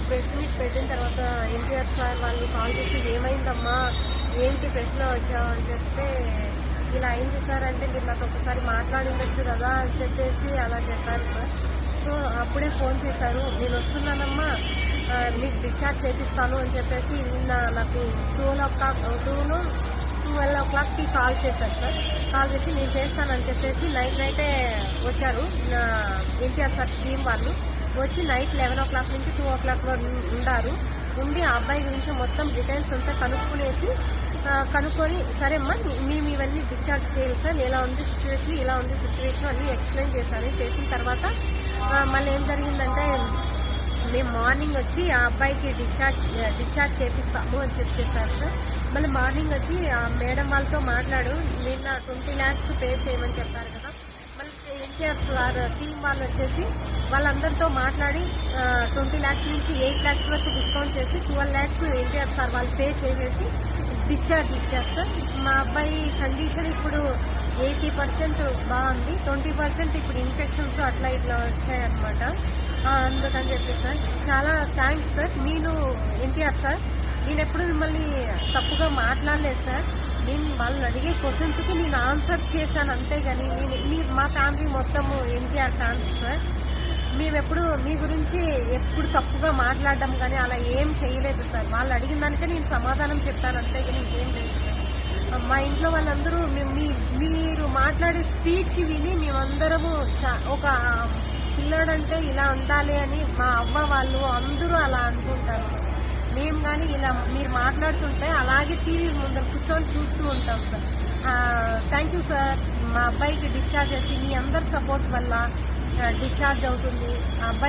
Press meet పెట్టిన తర్వాత NTR sir వాళ్ళు కాల్ చేసి ఏమైందమ్మా, ఏంటి ప్రెస్లో వచ్చావు అని చెప్తే, ఇలా అయింది సార్ అంటే మీరు నాకు ఒకసారి మాట్లాడిండొచ్చు కదా అని చెప్పేసి అలా చెప్పారు సార్. సో అప్పుడే ఫోన్ చేశారు, నేను వస్తున్నానమ్మా, మీకు డిశ్చార్జ్ చేపిస్తాను అని చెప్పేసి నిన్న నాకు 12 o'clockకి కాల్ చేశారు సార్. కాల్ చేసి నేను చేస్తానని చెప్పేసి నైటే వచ్చారు ఎన్టీఆర్ సార్ టీం వాళ్ళు. వచ్చి నైట్ 11 o'clock నుంచి 2 o'clock ఉన్నారు. ఉండి ఆ అబ్బాయి గురించి మొత్తం డీటెయిల్స్ అంతా కనుక్కొని సరే అమ్మా మేము ఇవన్నీ డిశ్చార్జ్ చేయాలి సార్, ఎలా ఉంది సిచ్యువేషన్ అన్నీ ఎక్స్ప్లెయిన్ చేశారు. చేసిన తర్వాత మళ్ళీ ఏం జరిగిందంటే, మేము మార్నింగ్ వచ్చి ఆ అబ్బాయికి డిశ్చార్జ్ చేపిస్తాము అని చెప్పారు సార్. మళ్ళీ మార్నింగ్ వచ్చి ఆ మేడం వాళ్ళతో నిన్న 20 lakhs పే చేయమని చెప్పారు కదా. మళ్ళీ ఎన్టీఆర్ సార్ టీం వాళ్ళు వచ్చేసి వాళ్ళందరితో మాట్లాడి 20 lakhs నుంచి 8 lakhs వరకు డిస్కౌంట్ చేసి 12 lakhs ఎన్టీఆర్ సార్ వాళ్ళు పే చేసేసి డిశ్చార్జ్ ఇచ్చారు సార్. మా అబ్బాయి కండిషన్ ఇప్పుడు 80% బాగుంది, 20% ఇప్పుడు ఇన్ఫెక్షన్స్ అట్లా ఇట్లా వచ్చాయన్నమాట. అందుకని చెప్పి సార్ చాలా థ్యాంక్స్ సార్. ఎన్టీఆర్ సార్, నేను ఎప్పుడు మిమ్మల్ని తప్పుగా మాట్లాడలేదు సార్. నేను వాళ్ళని అడిగే క్వశ్చన్స్కి నేను ఆన్సర్ చేశాను అంతేగాని మా ఫ్యామిలీ మొత్తము ఎన్టీఆర్ ఫ్యాన్స్ సార్. మేమెప్పుడు మీ గురించి ఎప్పుడు తప్పుగా మాట్లాడడం కానీ అలా ఏం చేయలేదు సార్. వాళ్ళు అడిగిన దానికే నేను సమాధానం చెప్పాను అంతేగాని ఇంకేం లేదు సార్. మా ఇంట్లో వాళ్ళందరూ మీరు మాట్లాడే స్పీచ్ విని మేమందరము ఒక పిల్లాడంటే ఇలా ఉండాలి అని మా అవ్వ వాళ్ళు అందరూ అలా అనుకుంటారు సార్. మేము కానీ ఇలా మీరు మాట్లాడుతుంటే అలాగే టీవీ ముందర కూర్చొని చూస్తూ ఉంటాం సార్. Thank you sir. మా అబ్బాయికి డిశ్చార్జ్ చేసి మీ అందరి సపోర్ట్ వల్ల డిశ్చార్జ్ అవుతుంది. ఆ అబ్బాయి